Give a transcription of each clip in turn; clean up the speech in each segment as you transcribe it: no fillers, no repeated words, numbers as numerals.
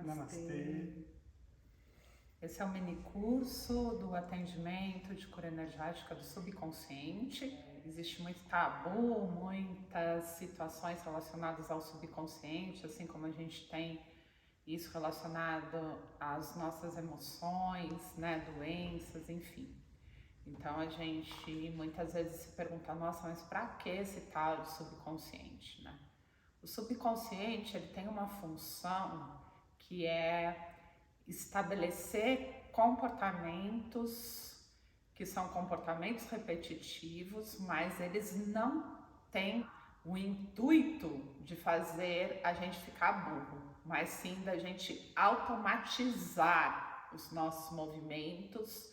Namastê. Esse é o mini curso do atendimento de cura energética do subconsciente. Existe muito tabu, muitas situações relacionadas ao subconsciente, assim como a gente tem isso relacionado às nossas emoções, né, doenças, enfim. Então a gente muitas vezes se pergunta, nossa, mas para que esse tal de subconsciente, né? O subconsciente, ele tem uma função que é estabelecer comportamentos que são comportamentos repetitivos, mas eles não têm o intuito de fazer a gente ficar burro, mas sim da gente automatizar os nossos movimentos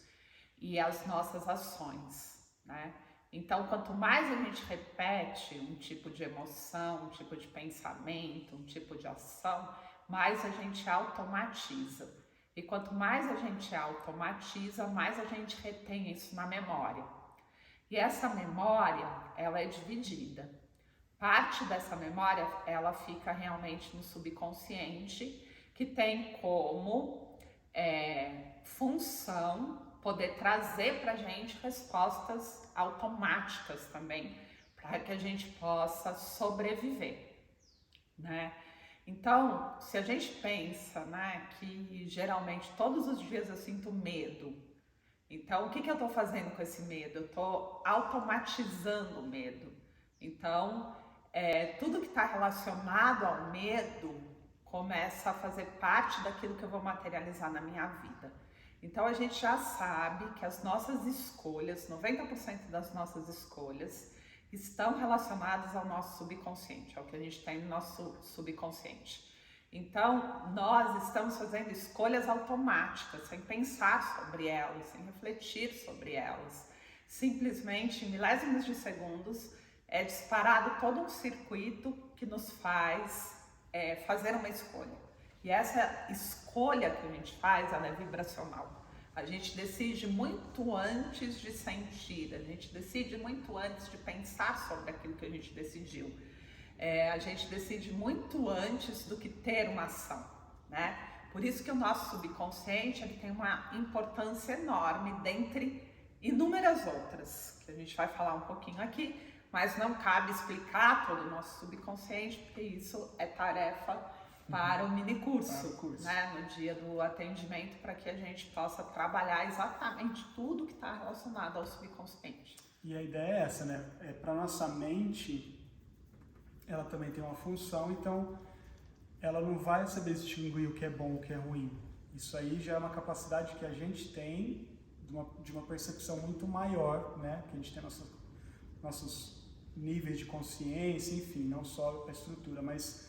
e as nossas ações, né? Então, quanto mais a gente repete um tipo de emoção, um tipo de pensamento, um tipo de ação, mais a gente automatiza. E quanto mais a gente automatiza, mais a gente retém isso na memória. E essa memória, ela é dividida. Parte dessa memória, ela fica realmente no subconsciente, que tem como função poder trazer para a gente respostas automáticas também, para que a gente possa sobreviver, né? Então, se a gente pensa, né, que geralmente todos os dias eu sinto medo, então o que eu estou fazendo com esse medo? Eu estou automatizando o medo. Então, tudo que está relacionado ao medo começa a fazer parte daquilo que eu vou materializar na minha vida. Então a gente já sabe que as nossas escolhas, 90% das nossas escolhas, estão relacionadas ao nosso subconsciente, ao que a gente tem no nosso subconsciente. Então, nós estamos fazendo escolhas automáticas, sem pensar sobre elas, sem refletir sobre elas. Simplesmente, em milésimos de segundos, é disparado todo um circuito que nos faz fazer uma escolha. E essa escolha que a gente faz, ela é vibracional. A gente decide muito antes de sentir, a gente decide muito antes de pensar sobre aquilo que a gente decidiu. A gente decide muito antes do que ter uma ação, né? Por isso que o nosso subconsciente ele tem uma importância enorme dentre inúmeras outras, que a gente vai falar um pouquinho aqui, mas não cabe explicar todo o nosso subconsciente, porque isso é tarefa para o mini curso, né? No dia do atendimento, para que a gente possa trabalhar exatamente tudo que está relacionado ao subconsciente. E a ideia é essa, né? Para nossa mente, ela também tem uma função, então ela não vai saber distinguir o que é bom e o que é ruim. Isso aí já é uma capacidade que a gente tem de uma percepção muito maior, né? Que a gente tem nossos níveis de consciência, enfim, não só a estrutura, mas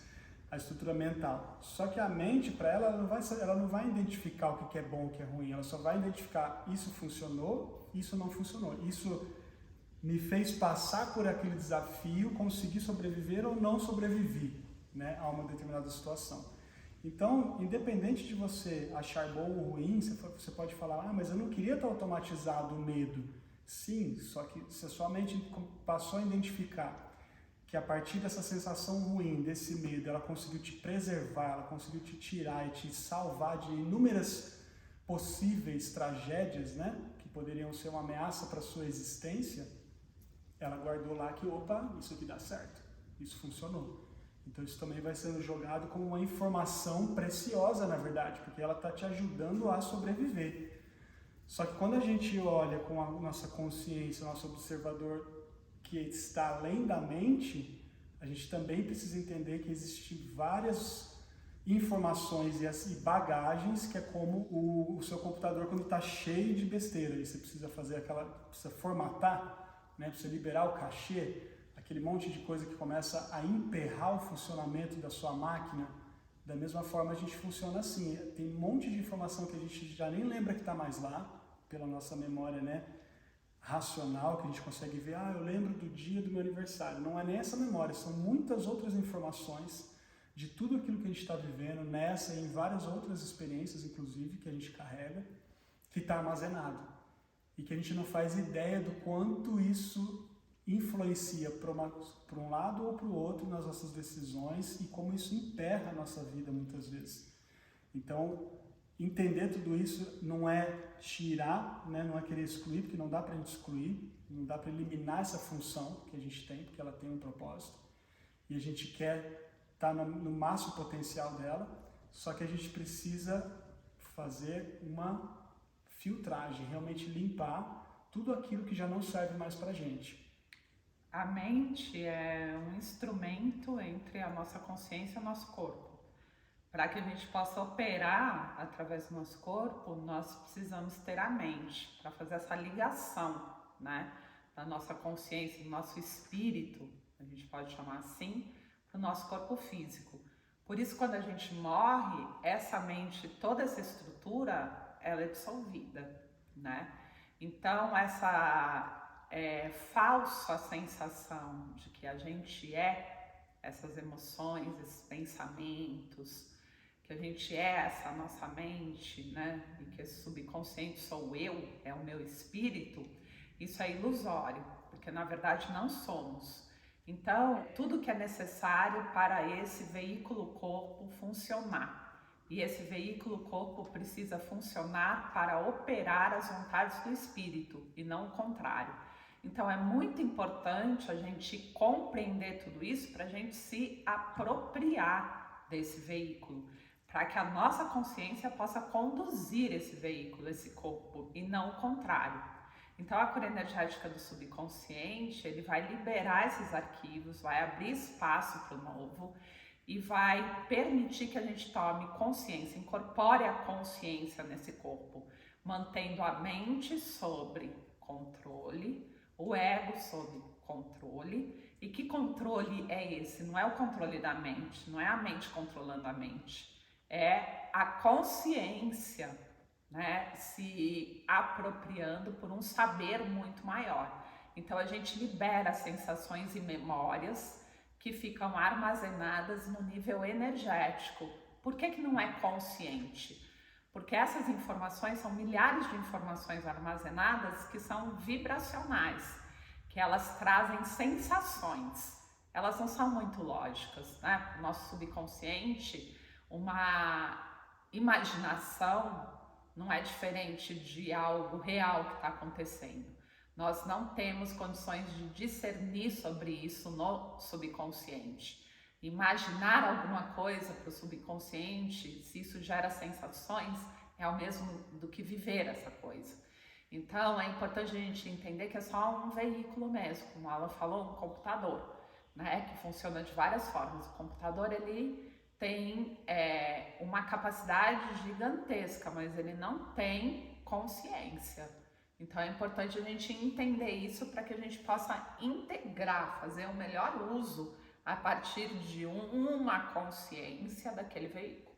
a estrutura mental. Só que a mente, para ela, ela não vai identificar o que é bom e o que é ruim, ela só vai identificar isso funcionou, isso não funcionou, isso me fez passar por aquele desafio, conseguir sobreviver ou não sobrevivi, né, a uma determinada situação. Então, independente de você achar bom ou ruim, você pode falar, mas eu não queria estar automatizado o medo. Sim, só que se a sua mente passou a identificar que a partir dessa sensação ruim, desse medo, ela conseguiu te preservar, ela conseguiu te tirar e te salvar de inúmeras possíveis tragédias, né, que poderiam ser uma ameaça para a sua existência, ela guardou lá que, opa, isso aqui dá certo, isso funcionou. Então isso também vai sendo jogado como uma informação preciosa, na verdade, porque ela está te ajudando a sobreviver. Só que quando a gente olha com a nossa consciência, nosso observador que está além da mente, a gente também precisa entender que existem várias informações e bagagens, que é como o seu computador quando está cheio de besteira, e você precisa fazer precisa formatar, né, precisa liberar o cachê, aquele monte de coisa que começa a emperrar o funcionamento da sua máquina. Da mesma forma a gente funciona assim, tem um monte de informação que a gente já nem lembra que está mais lá, pela nossa memória, né, racional, que a gente consegue ver, eu lembro do dia do meu aniversário. Não é nem essa memória, são muitas outras informações de tudo aquilo que a gente está vivendo, nessa e em várias outras experiências, inclusive, que a gente carrega, que está armazenado. E que a gente não faz ideia do quanto isso influencia para um lado ou para o outro nas nossas decisões e como isso emperra a nossa vida muitas vezes. Então, entender tudo isso não é tirar, né? Não é querer excluir, porque não dá para a gente excluir, não dá para eliminar essa função que a gente tem, porque ela tem um propósito. E a gente quer estar no máximo potencial dela, só que a gente precisa fazer uma filtragem, realmente limpar tudo aquilo que já não serve mais para a gente. A mente é um instrumento entre a nossa consciência e o nosso corpo. Para que a gente possa operar através do nosso corpo, nós precisamos ter a mente para fazer essa ligação, né, da nossa consciência, do nosso espírito, a gente pode chamar assim, para o nosso corpo físico. Por isso, quando a gente morre, essa mente, toda essa estrutura, ela é dissolvida, né? Então, essa falsa sensação de que a gente essas emoções, esses pensamentos, que a gente essa nossa mente, né? E que esse subconsciente sou eu, é o meu espírito, isso é ilusório, porque na verdade não somos. Então, tudo que é necessário para esse veículo corpo funcionar. E esse veículo corpo precisa funcionar para operar as vontades do espírito e não o contrário. Então é muito importante a gente compreender tudo isso para a gente se apropriar desse veículo, para que a nossa consciência possa conduzir esse veículo, esse corpo, e não o contrário. Então a cura energética do subconsciente, ele vai liberar esses arquivos, vai abrir espaço para o novo e vai permitir que a gente tome consciência, incorpore a consciência nesse corpo, mantendo a mente sobre controle, o ego sob controle. E que controle é esse? Não é o controle da mente, não é a mente controlando a mente, é a consciência, né, se apropriando por um saber muito maior. Então a gente libera sensações e memórias que ficam armazenadas no nível energético. Por que não é consciente? Porque essas informações são milhares de informações armazenadas que são vibracionais, que elas trazem sensações. Elas não são muito lógicas, né? O nosso subconsciente, uma imaginação não é diferente de algo real que está acontecendo. Nós não temos condições de discernir sobre isso no subconsciente. Imaginar alguma coisa para o subconsciente, se isso gera sensações, é o mesmo do que viver essa coisa. Então é importante a gente entender que é só um veículo mesmo, como ela falou, um computador, né, que funciona de várias formas. O computador, ele tem uma capacidade gigantesca, mas ele não tem consciência. Então é importante a gente entender isso para que a gente possa integrar, fazer o melhor uso a partir de uma consciência daquele veículo.